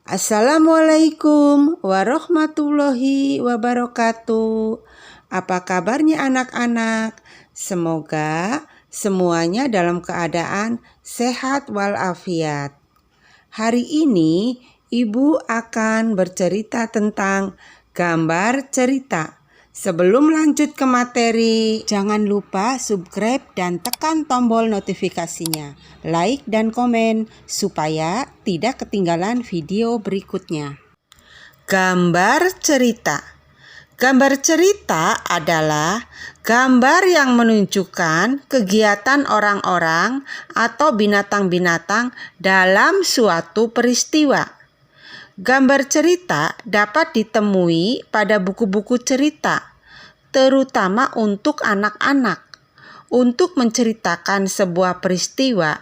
Assalamualaikum warahmatullahi wabarakatuh. Apa kabarnya anak-anak? Semoga semuanya dalam keadaan sehat walafiat. Hari ini Ibu akan bercerita tentang gambar cerita. Sebelum lanjut ke materi, jangan lupa subscribe dan tekan tombol notifikasinya, like dan komen supaya tidak ketinggalan video berikutnya. Gambar cerita. Gambar cerita adalah gambar yang menunjukkan kegiatan orang-orang atau binatang-binatang dalam suatu peristiwa. Gambar cerita dapat ditemui pada buku-buku cerita, terutama untuk anak-anak, untuk menceritakan sebuah peristiwa,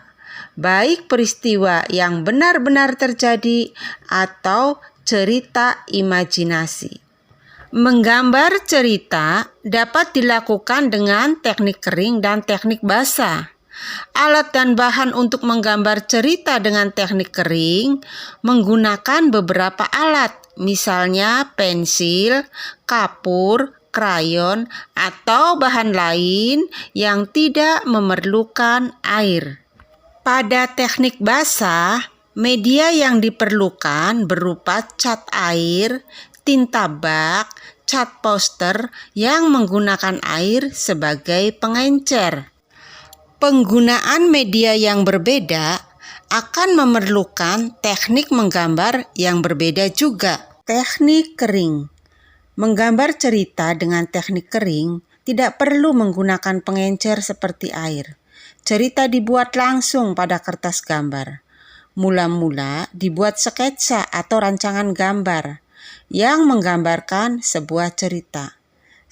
baik peristiwa yang benar-benar terjadi atau cerita imajinasi. Menggambar cerita dapat dilakukan dengan teknik kering dan teknik basah. Alat dan bahan untuk menggambar cerita dengan teknik kering menggunakan beberapa alat, misalnya pensil, kapur, krayon, atau bahan lain yang tidak memerlukan air. Pada teknik basah, media yang diperlukan berupa cat air, tinta bak, cat poster yang menggunakan air sebagai pengencer. Penggunaan media yang berbeda akan memerlukan teknik menggambar yang berbeda juga. Teknik kering. Menggambar cerita dengan teknik kering tidak perlu menggunakan pengencer seperti air. Cerita dibuat langsung pada kertas gambar. Mula-mula dibuat sketsa atau rancangan gambar yang menggambarkan sebuah cerita.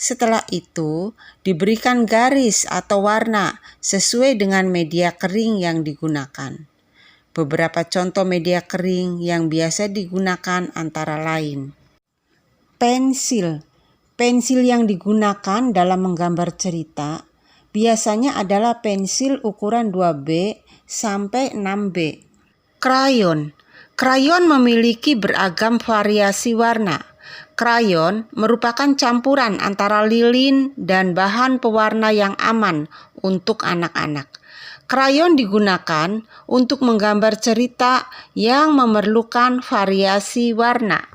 Setelah itu, diberikan garis atau warna sesuai dengan media kering yang digunakan. Beberapa contoh media kering yang biasa digunakan antara lain. Pensil. Pensil yang digunakan dalam menggambar cerita biasanya adalah pensil ukuran 2B sampai 6B. Krayon. Krayon memiliki beragam variasi warna. Krayon merupakan campuran antara lilin dan bahan pewarna yang aman untuk anak-anak. Krayon digunakan untuk menggambar cerita yang memerlukan variasi warna.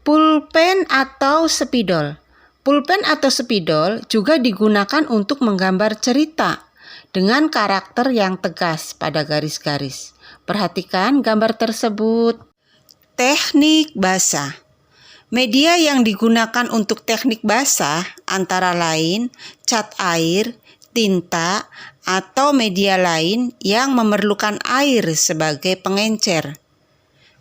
Pulpen atau spidol. Pulpen atau spidol juga digunakan untuk menggambar cerita dengan karakter yang tegas pada garis-garis. Perhatikan gambar tersebut. Teknik basah. Media yang digunakan untuk teknik basah antara lain cat air, tinta, atau media lain yang memerlukan air sebagai pengencer.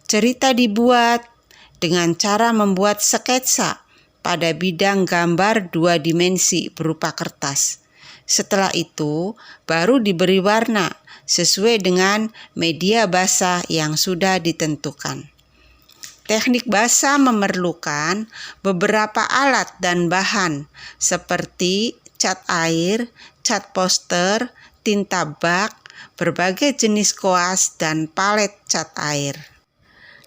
Cerita dibuat dengan cara membuat sketsa pada bidang gambar 2 dimensi berupa kertas. Setelah itu, baru diberi warna sesuai dengan media basah yang sudah ditentukan. Teknik basah memerlukan beberapa alat dan bahan seperti cat air, cat poster, tinta bak, berbagai jenis koas, dan palet cat air.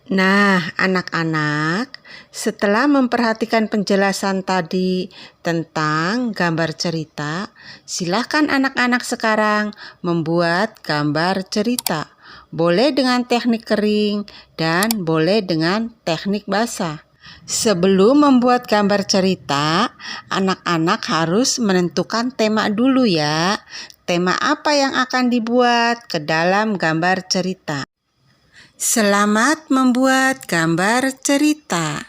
Nah, anak-anak, setelah memperhatikan penjelasan tadi tentang gambar cerita, silakan anak-anak sekarang membuat gambar cerita. Boleh dengan teknik kering dan boleh dengan teknik basah. Sebelum membuat gambar cerita, anak-anak harus menentukan tema dulu ya. Tema apa yang akan dibuat ke dalam gambar cerita? Selamat membuat gambar cerita.